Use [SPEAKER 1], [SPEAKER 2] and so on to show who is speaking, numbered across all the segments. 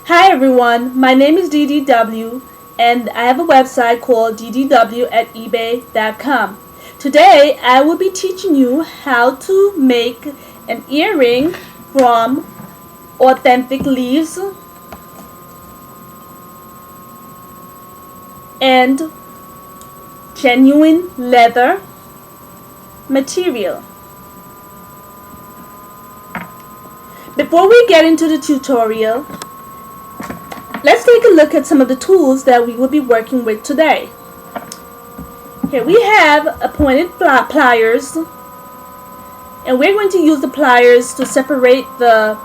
[SPEAKER 1] Hi everyone, my name is DDW and I have a website called ddw@ebay.com. Today I will be teaching you how to make an earring from authentic leaves and genuine leather material. Before we get into the tutorial, let's take a look at some of the tools that we will be working with today. Here we have a pointed pliers, and we're going to use the pliers to separate the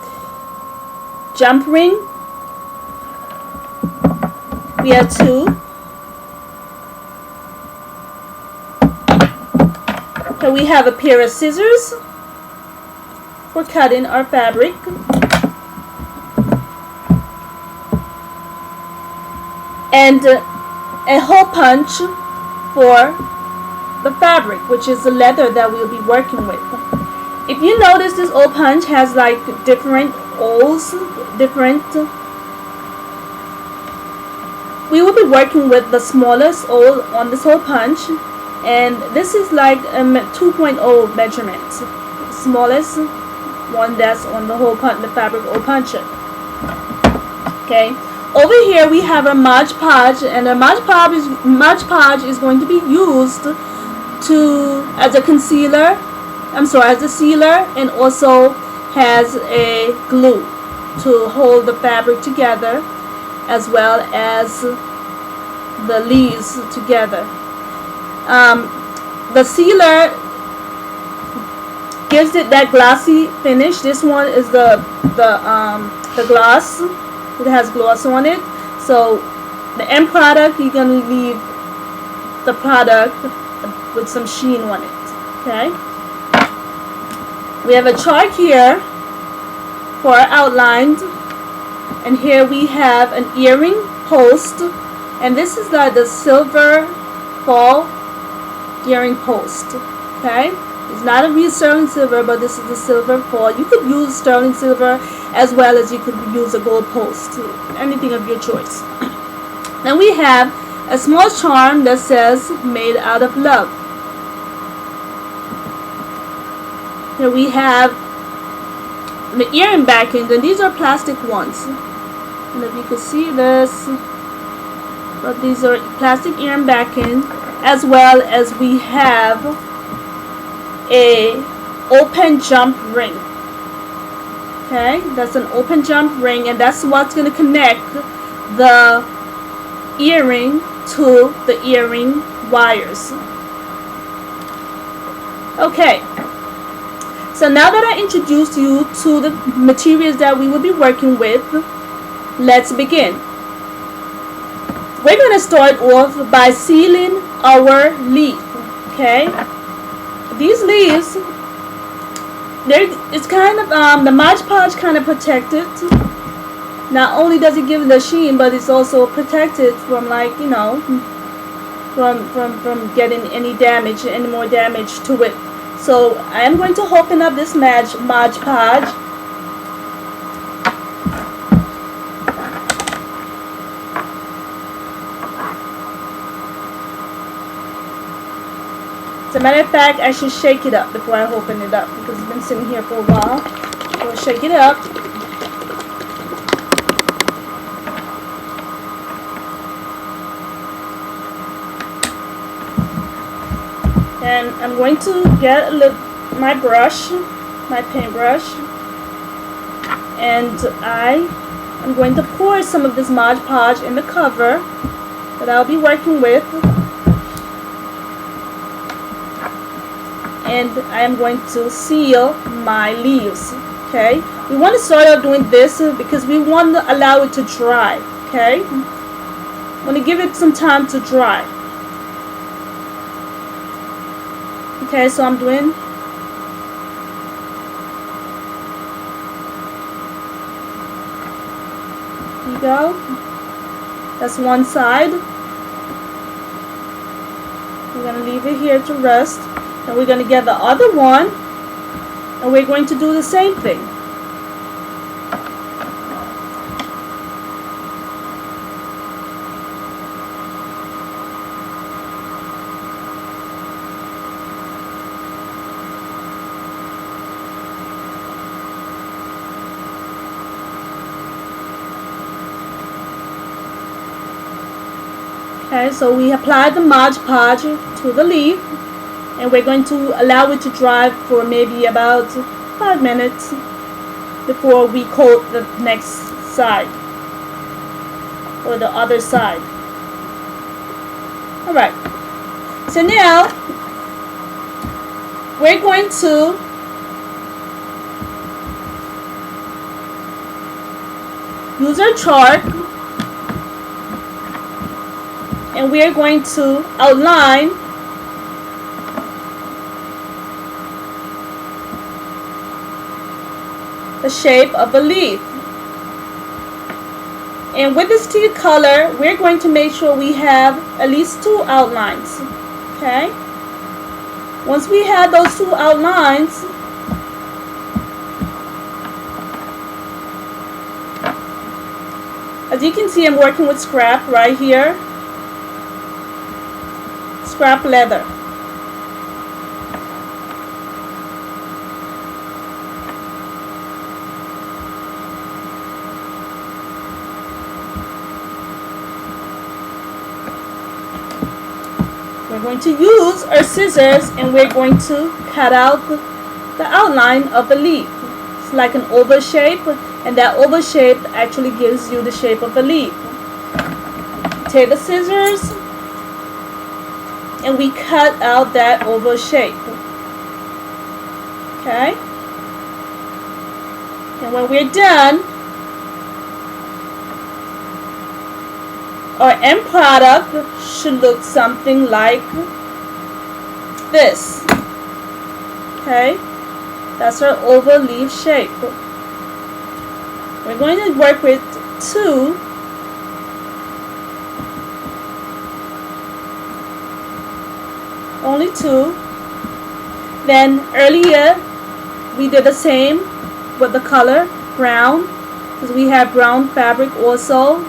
[SPEAKER 1] jump ring. We have two. Here we have a pair of scissors for cutting our fabric. And a hole punch for the fabric, which is the leather that we'll be working with. If you notice, this hole punch has like different holes, we will be working with the smallest hole on this hole punch, and this is like a 2.0 measurement, smallest one that's on the hole punch, the fabric hole puncher. Okay. Over here we have a Mod Podge, and a Mod Podge is going to be used as a concealer. As a sealer, and also has a glue to hold the fabric together, as well as the leaves together. The sealer gives it that glossy finish. This one is the gloss. It has gloss on it. So the end product, you're going to leave the product with some sheen on it. Okay. We have a chart here for our outlines, and here we have an earring post, and this is like the silver fall earring post. Okay. It's not a real sterling silver, but this is the silver fall. You could use sterling silver as well as you could use a gold post, anything of your choice. Then we have a small charm that says made out of love. Here we have the earring backings, and these are plastic ones. And if you can see this, but these are plastic earring backing, as well as we have a open jump ring. Okay, that's an open jump ring, and that's what's going to connect the earring to the earring wires. Okay, so now that I introduced you to the materials that we will be working with, let's begin. We're going to start off by sealing our leaf. Okay, these leaves, it's kind of the Mod Podge kind of protected. Not only does it give it the sheen, but it's also protected from, like, you know, from getting any more damage to it. So I am going to open up this Mod Podge. As a matter of fact, I should shake it up before I open it up, because it's been sitting here for a while. So I'll shake it up. And I'm going to get my brush, my paintbrush, and I am going to pour some of this Mod Podge in the cover that I'll be working with. And I am going to seal my leaves. Okay, we want to start out doing this because we want to allow it to dry. Okay, I want to give it some time to dry. Okay, so I'm doing here you go. That's one side. We're going to leave it here to rest. And we're going to get the other one, and we're going to do the same thing. Okay, so we apply the Mod Podge to the leaf, and we're going to allow it to dry for maybe about 5 minutes before we coat the next side or the other side. Alright, so now we're going to use our chalk, and we are going to outline the shape of a leaf. And with this teal color, we're going to make sure we have at least 2 outlines. Okay? Once we have those 2 outlines, as you can see, I'm working with scrap right here. Scrap leather. We're going to use our scissors, and we're going to cut out the outline of the leaf. It's like an oval shape, and that oval shape actually gives you the shape of the leaf. Take the scissors, and we cut out that oval shape. Okay? And when we're done, our end product should look something like this. Okay? That's our oval leaf shape. We're going to work with 2. Only 2. Then earlier we did the same with the color brown, because we have brown fabric also,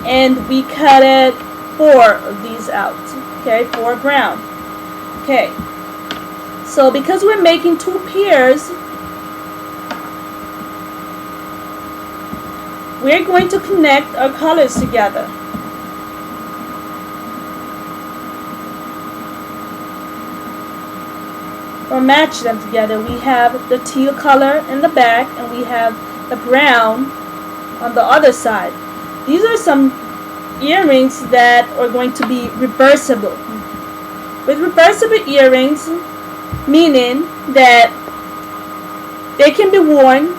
[SPEAKER 1] and we cut 4 of these out. Okay, 4 brown. Okay, so because we're making 2 pairs, we're going to connect our colors together. Or match them together. We have the teal color in the back, and we have the brown on the other side. These are some earrings that are going to be reversible. With reversible earrings, meaning that they can be worn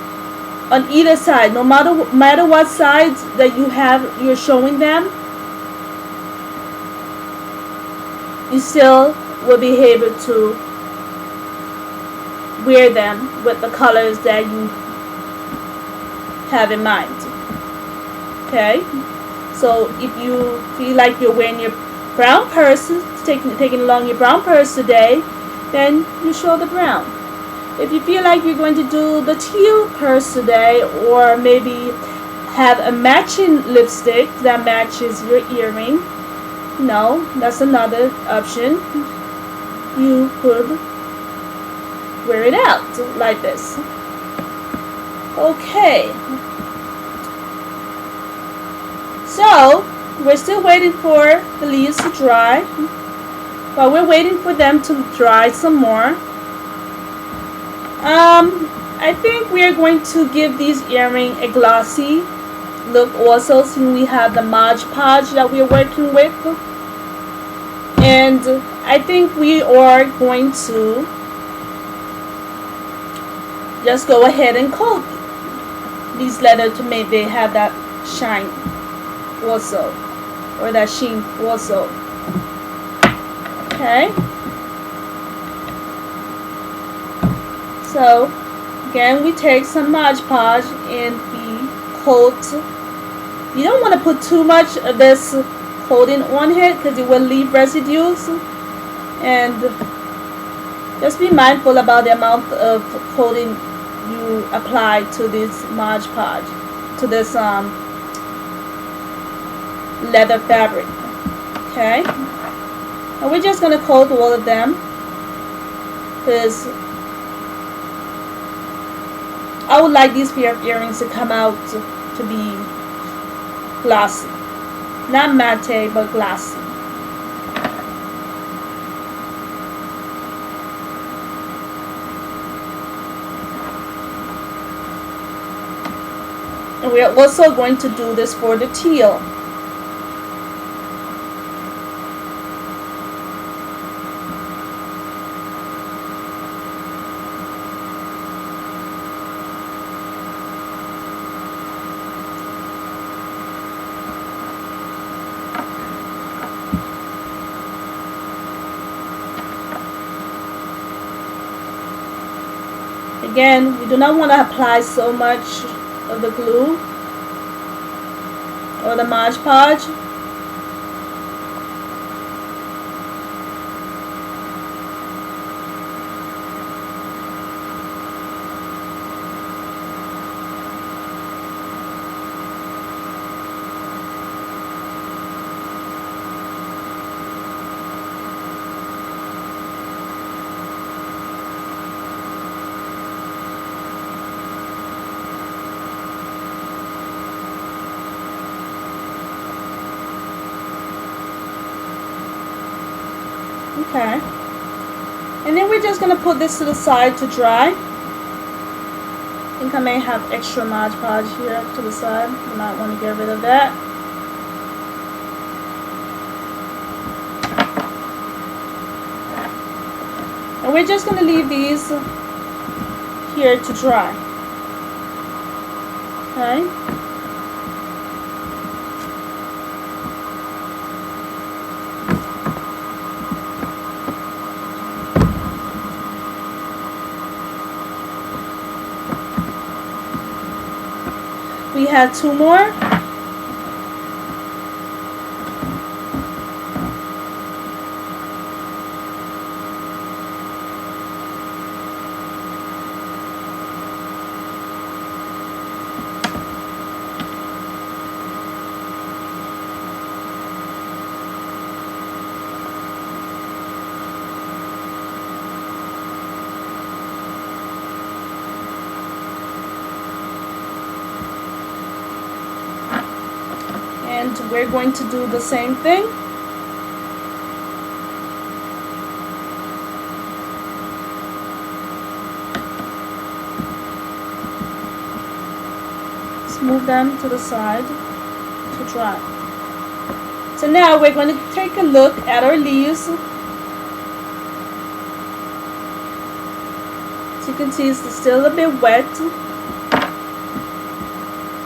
[SPEAKER 1] on either side, no matter what sides that you're showing them, you still will be able to wear them with the colors that you have in mind. Okay, so if you feel like you're wearing your brown purse, taking along your brown purse today, then you show the brown. If you feel like you're going to do the teal purse today, or maybe have a matching lipstick that matches your earring, no, that's another option. You could wear it out like this. Okay, so we're still waiting for the leaves to dry. While we're waiting for them to dry some more, I think we are going to give these earrings a glossy look also, since we have the Mod Podge that we're working with. And I think we are going to just go ahead and coat these leather to make they have that shine also, or that sheen also. Okay, so again we take some Mod Podge and we coat. You don't want to put too much of this coating on it because it will leave residues, and just be mindful about the amount of coating you apply to this Mod Podge, to this leather fabric. Okay, and we're just gonna coat all of them because I would like these pair of earrings to come out to be glossy. Not matte, but glossy. And we are also going to do this for the teal. Again, we do not want to apply so much of the glue or the Mod Podge. Okay, and then we're just going to put this to the side to dry. I think I may have extra Mod Podge here to the side. I might want to get rid of that. And we're just going to leave these here to dry. Okay. We had 2 more. And we're going to do the same thing. Let's move them to the side to dry. So now we're going to take a look at our leaves. As you can see, it's still a bit wet.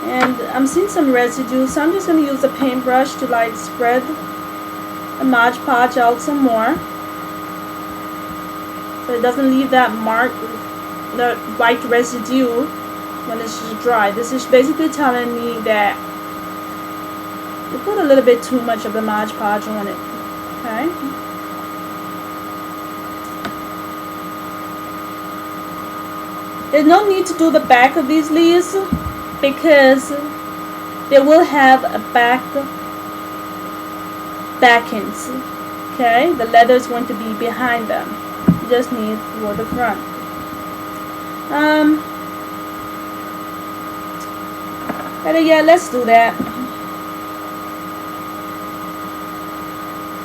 [SPEAKER 1] And I'm seeing some residue, so I'm just going to use a paintbrush to like spread the Mod Podge out some more, so it doesn't leave that mark, that white residue when it's just dry. This is basically telling me that you put a little bit too much of the Mod Podge on it. Okay. There's no need to do the back of these leaves, because they will have a backends. Okay, the leather is going to be behind them. You just need for the front. But yeah, let's do that.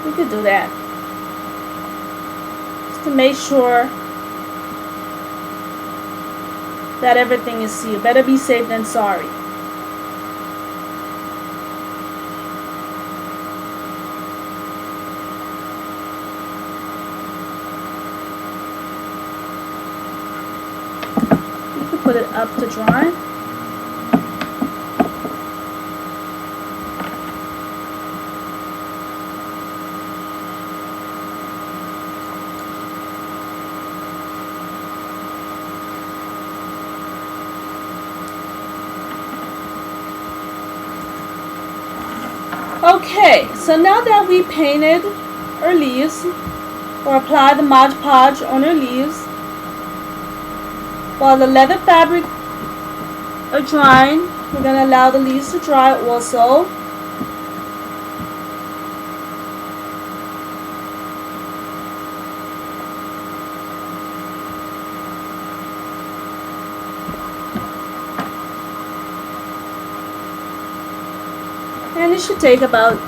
[SPEAKER 1] We could do that just to make sure that everything is sealed. Better be safe than sorry. You can put it up to dry. Okay, so now that we painted our leaves, or applied the Mod Podge on our leaves, while the leather fabric are drying, we're going to allow the leaves to dry also. And it should take about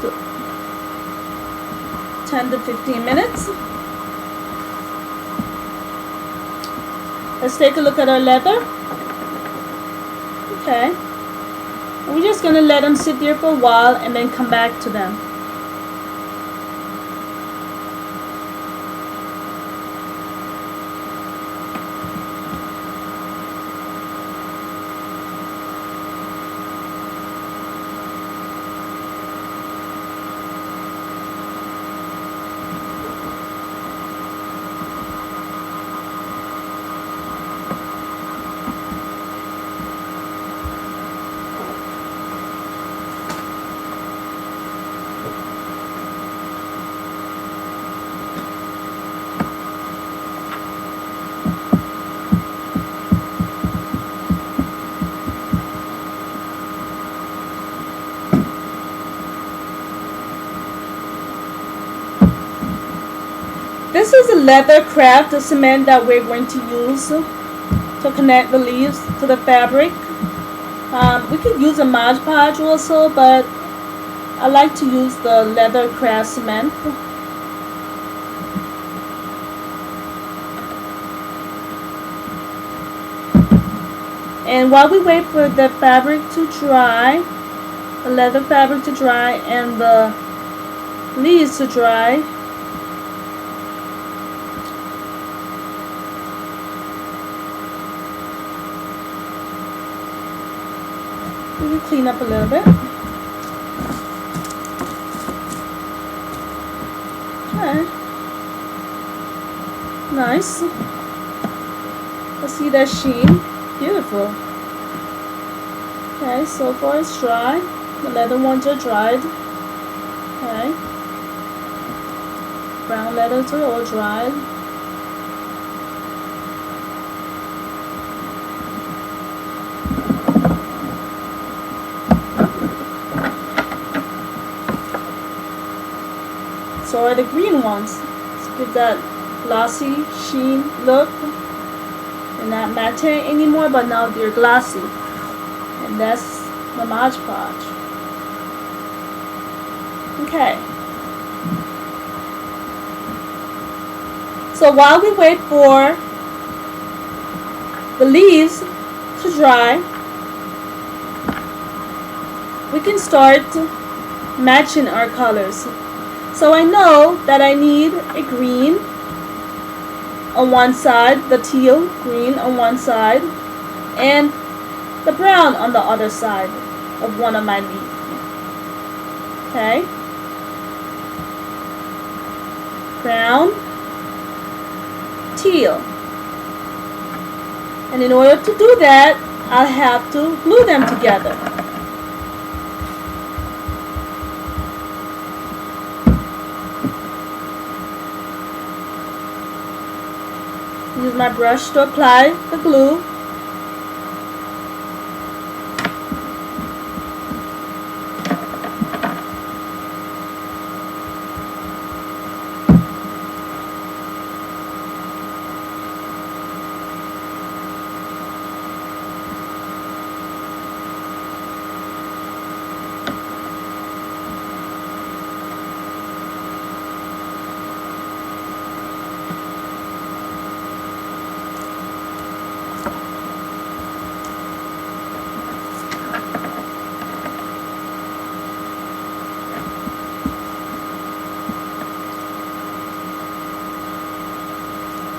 [SPEAKER 1] 10 to 15 minutes. Let's take a look at our leather. Okay. And we're just going to let them sit there for a while and then come back to them. This is a leather craft cement that we're going to use to connect the leaves to the fabric. We could use a Mod Podge also, but I like to use the leather craft cement. And while we wait for the fabric to dry, the leather fabric to dry and the leaves to dry, we can clean up a little bit. Okay. Nice. Let's see that sheen. Beautiful. Okay, so far it's dry. The leather ones are dried. Okay. Brown leathers are all dried. So are the green ones. Let's give that glossy sheen look. They're not matte anymore, but now they're glossy. And that's the Mod Podge. Okay. So while we wait for the leaves to dry, we can start matching our colors. So I know that I need a green on one side, the teal green on one side, and the brown on the other side of one of my leaves. Okay. Brown, teal. And in order to do that, I'll have to glue them together. Use my brush to apply the glue.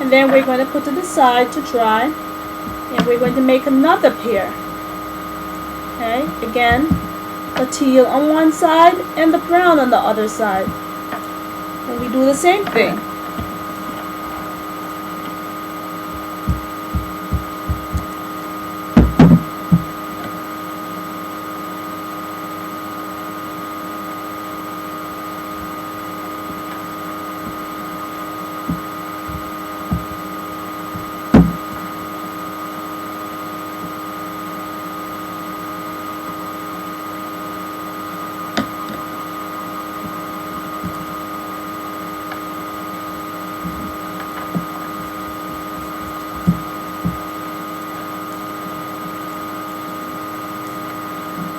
[SPEAKER 1] And then we're going to put to the side to dry, and we're going to make another pair. Okay, again, the teal on one side and the brown on the other side. And we do the same thing.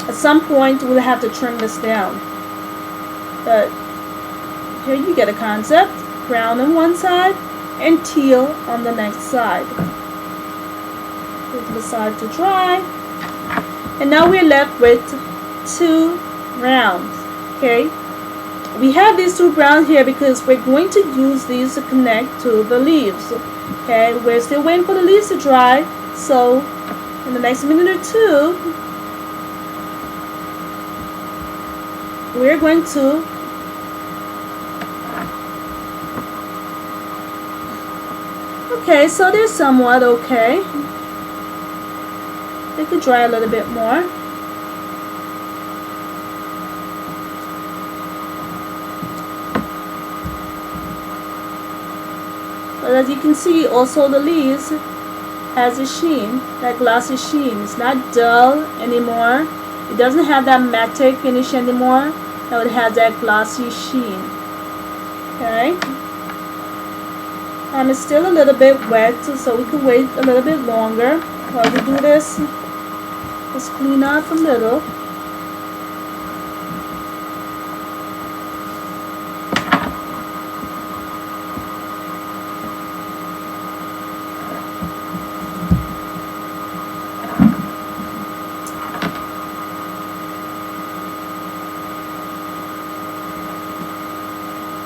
[SPEAKER 1] At some point, we'll have to trim this down. But here you get a concept. Brown on one side and teal on the next side. Put the side to dry. And now we're left with 2 browns. Okay. We have these 2 browns here because we're going to use these to connect to the leaves. Okay. We're still waiting for the leaves to dry. So in the next minute or 2, we're going to okay, so they're somewhat okay. They could dry a little bit more. But as you can see, also the leaves has a sheen, that glossy sheen. It's not dull anymore. It doesn't have that matte finish anymore. Now it has that glossy sheen. Okay. It's still a little bit wet, so we can wait a little bit longer while we do this. Let's clean up a little.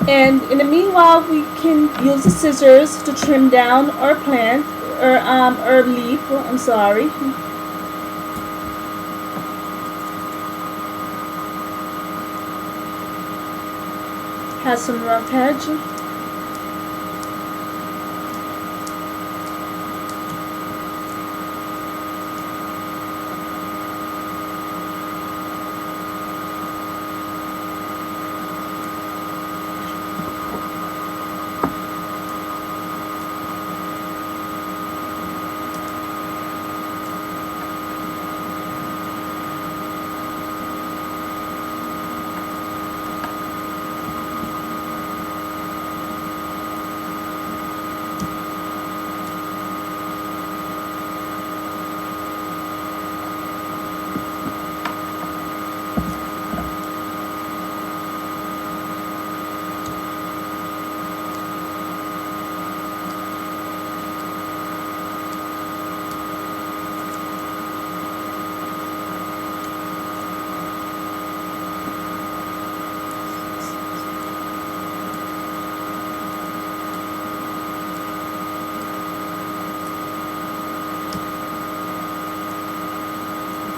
[SPEAKER 1] And in the meanwhile, we can use the scissors to trim down our plant, or leaf. I'm sorry. Has some rough edge.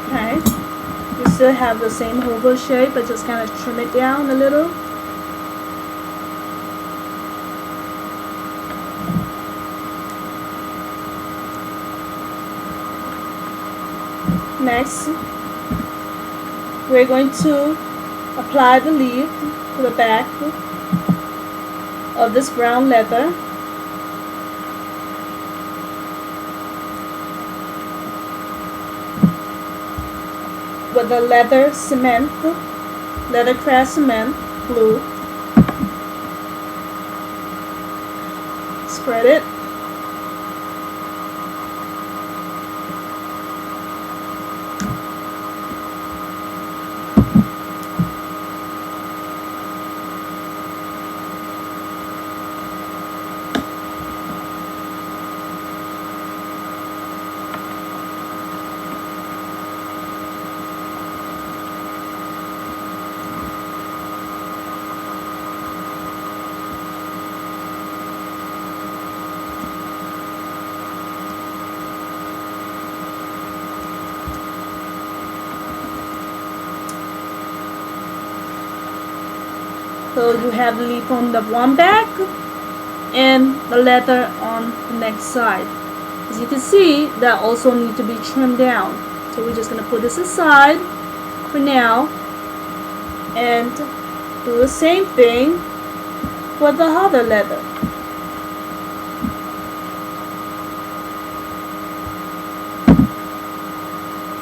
[SPEAKER 1] Okay, we still have the same oval shape, but just kind of trim it down a little. Next, we're going to apply the leaf to the back of this brown leather. With the leather cement, Leathercraft cement glue. Spread it. So you have the leaf on the one back and the leather on the next side. As you can see, that also needs to be trimmed down. So we're just going to put this aside for now and do the same thing for the other leather.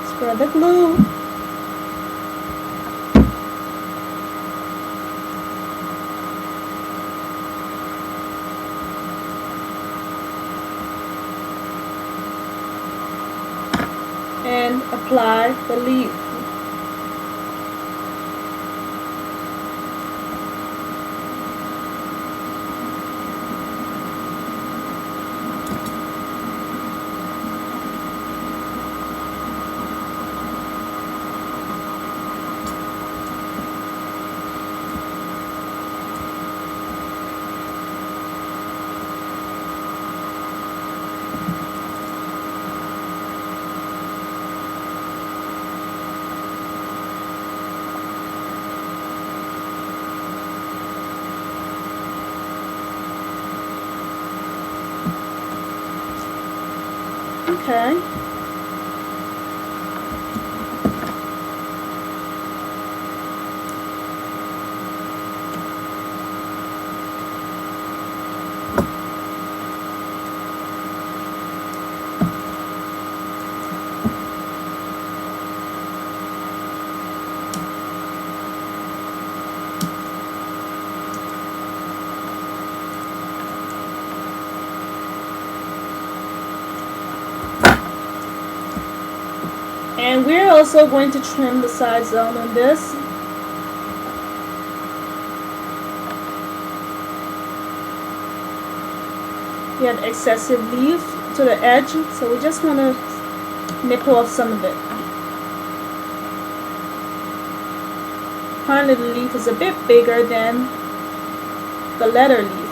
[SPEAKER 1] Spread the glue. And apply the leaf. Okay. And we're also going to trim the side zone on this. We had excessive leaf to the edge, so we just want to nip off some of it. Apparently the leaf is a bit bigger than the letter leaf.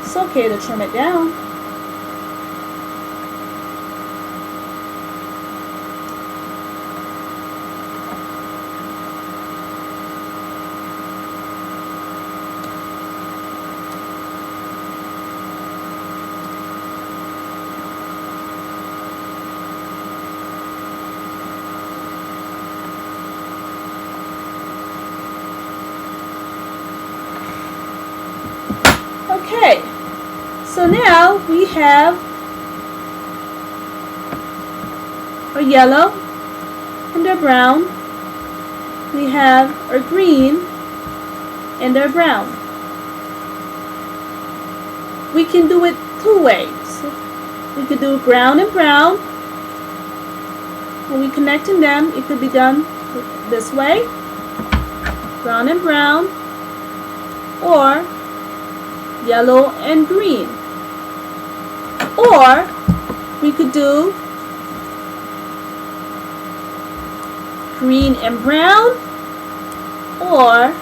[SPEAKER 1] It's okay to trim it down. Okay, so now we have our yellow and our brown. We have our green and our brown. We can do it two ways. We could do brown and brown. When we connecting them, it could be done this way, brown and brown, or yellow and green. Or we could do green and brown, or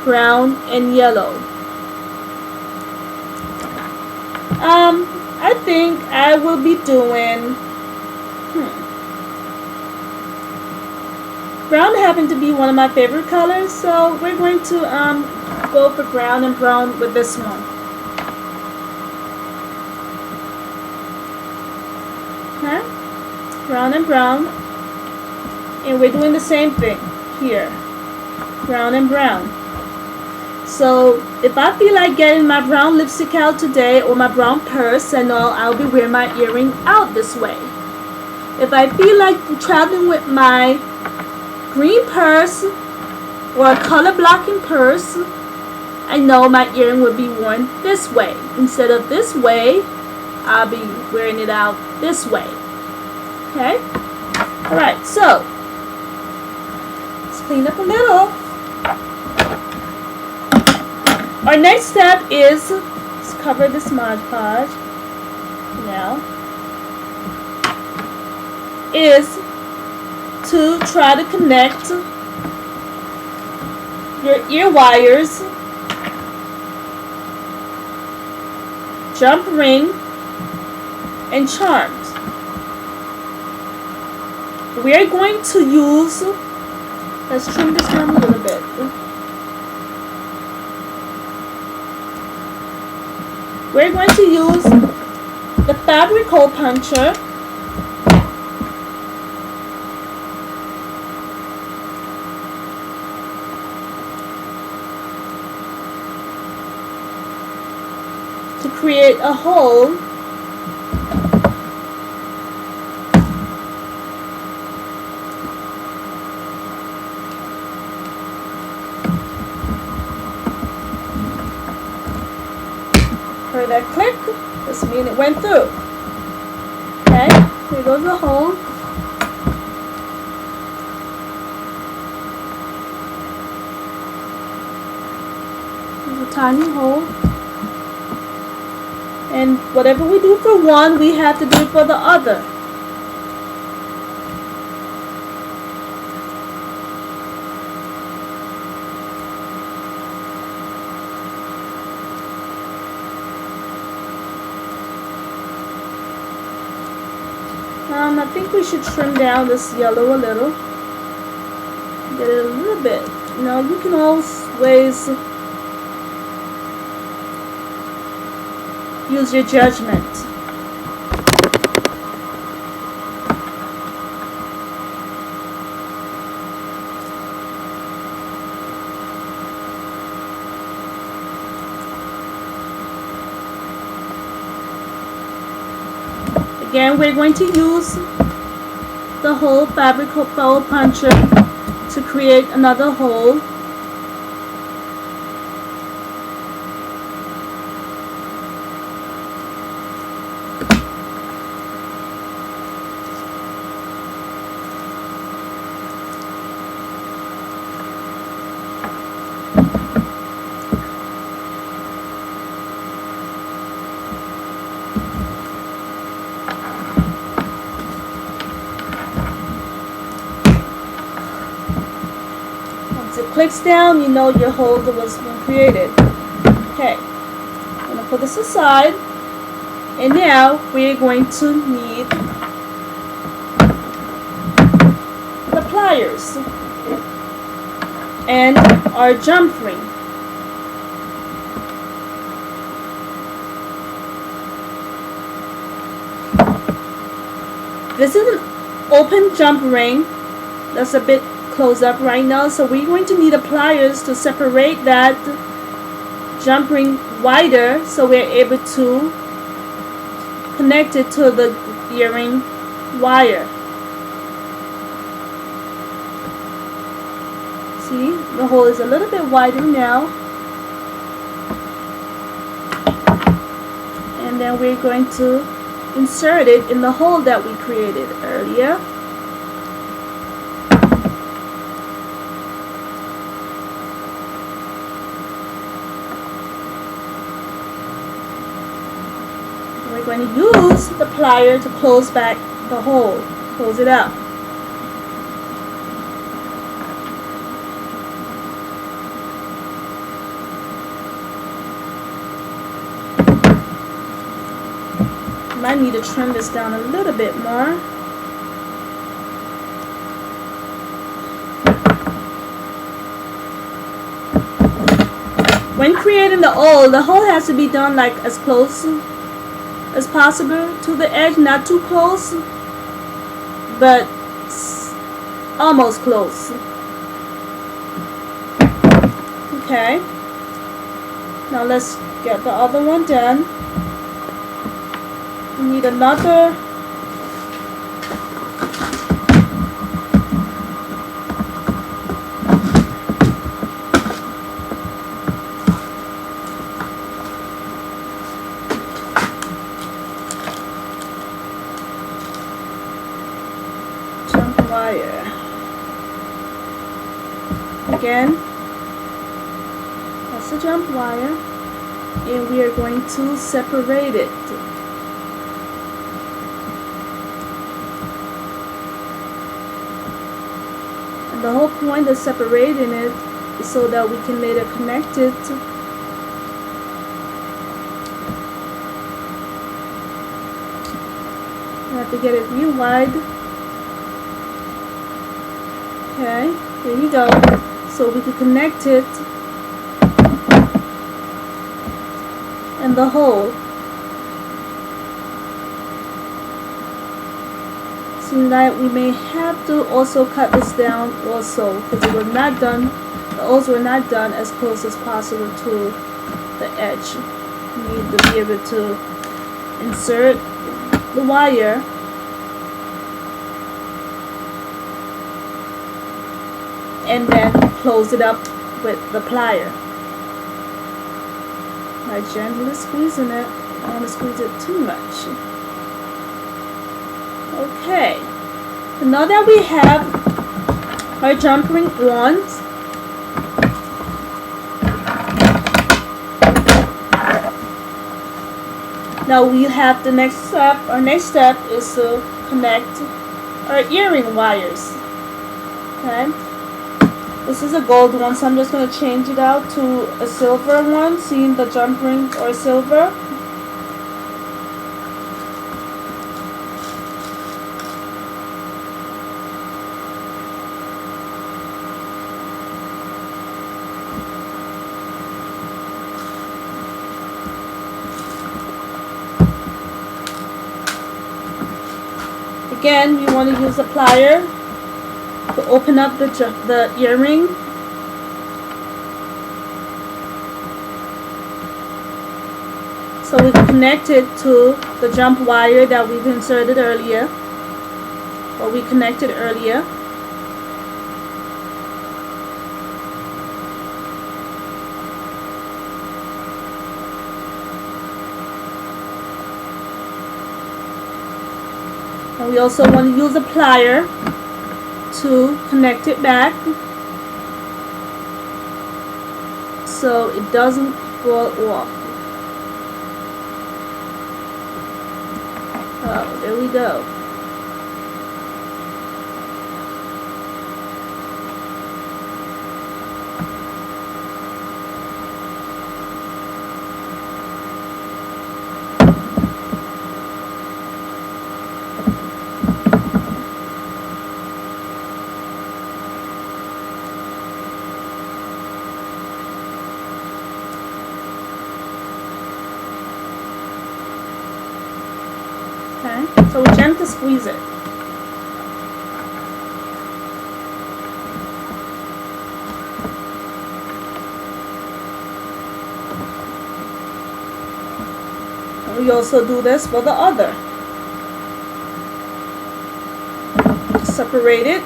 [SPEAKER 1] brown and yellow. I think I will be doing brown happened to be one of my favorite colors, so we're going to go for brown and brown with this one. Okay? Brown and brown. And we're doing the same thing here. Brown and brown. So if I feel like getting my brown lipstick out today or my brown purse and all, I'll be wearing my earring out this way. If I feel like traveling with my green purse or a color blocking purse, I know my earring will be worn this way. Instead of this way, I'll be wearing it out this way. Okay? Alright, so let's clean up a little. Our next step is, let's cover this Mod Podge now, is to try to connect your ear wires, jump ring, and charms. We are going to use, let's trim this one a little bit. We're going to use the fabric hole puncher to create a hole for that click. This means it went through. Okay, here goes the hole. There's a tiny hole. And whatever we do for one, we have to do it for the other. I think we should trim down this yellow a little. Get it a little bit. Now you can always use your judgment. Again, we're going to use the hole fabric hole puncher to create another hole. Clicks down, you know your hole was been created. Okay, I'm going to put this aside, and now we're going to need the pliers and our jump ring. This is an open jump ring that's a bit close up right now, so we're going to need the pliers to separate that jump ring wider so we're able to connect it to the earring wire. See, the hole is a little bit wider now, and then we're going to insert it in the hole that we created earlier. We're going to use the plier to close back the hole, close it up. Might need to trim this down a little bit more. When creating the hole has to be done like as close as possible to the edge, not too close, but almost close. Okay, now let's get the other one done. We need another jump wire. Again, that's the jump wire, and we are going to separate it. And the whole point of separating it is so that we can later connect it I have to get it real wide. Okay, there you go. So we can connect it and the hole. Seems like we may have to also cut this down also, because it was not done. The holes were not done as close as possible to the edge. You need to be able to insert the wire and then close it up with the plier by gently squeezing it. I don't want to squeeze it too much. Okay, so now that we have our jump ring on, now we have the next step. Our next step is to connect our earring wires. Okay, this is a gold one, so I'm just going to change it out to a silver one, seeing the jump ring or silver. again, we want to use a plier to open up the earring. So we connect it to the jump wire that we've inserted earlier, or we connected earlier. And we also want to use a plier to connect it back so it doesn't fall off. Oh, there we go. Okay, so we gently squeeze it. And we also do this for the other. Separate it.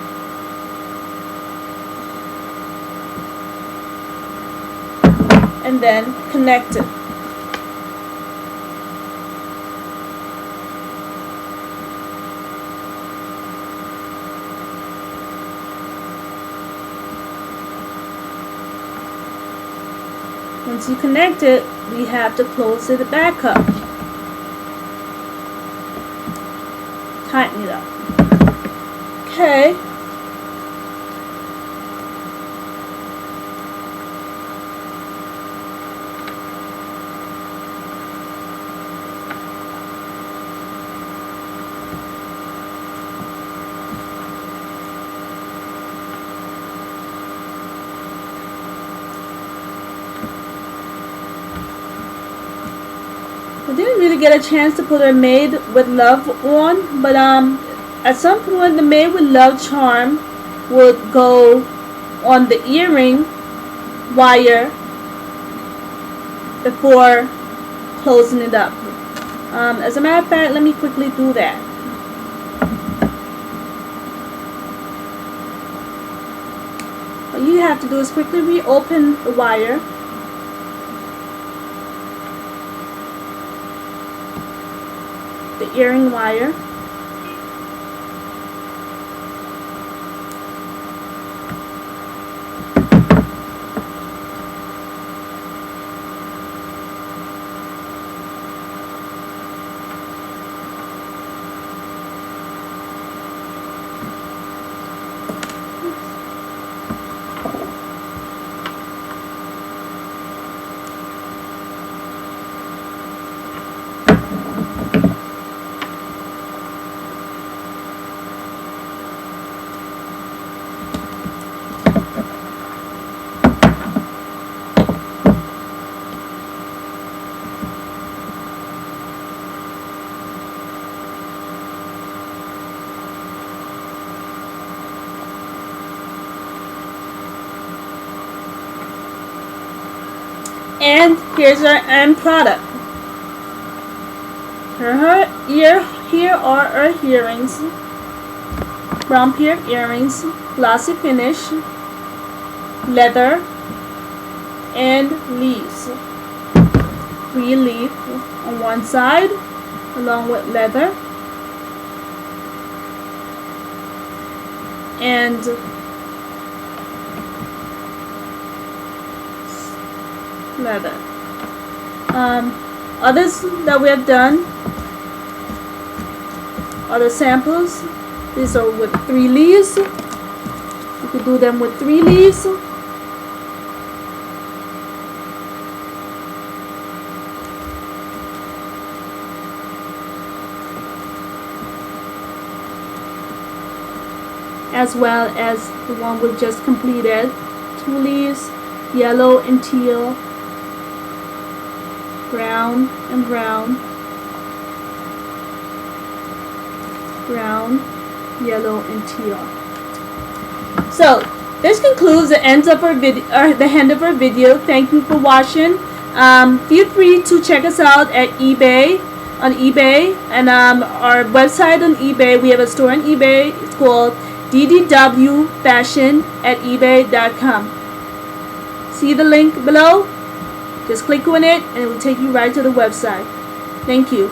[SPEAKER 1] And then connect it. Once you connect it, we have to close it back up. Tighten it up. Okay. I didn't really get a chance to put a Made with Love on, but at some point the Made with Love charm would go on the earring wire before closing it up. As a matter of fact, let me quickly do that. What you have to do is quickly reopen the wire. The earring wire. And here's our end product. Here are our earrings. Brown pear earrings, glossy finish, leather, and leaves. 3 leaf on one side along with leather and leather. Others that we have done are the samples. These are with 3 leaves. You could do them with 3 leaves. As well as the one we just completed. 2 leaves, yellow and teal, brown and brown. brown, yellow, and teal. So this concludes the end of our video. Thank you for watching. Feel free to check us out at eBay and our website on eBay. We have a store on eBay. It's called ddwfashion@ebay.com. See the link below? Just click on it and it will take you right to the website. Thank you.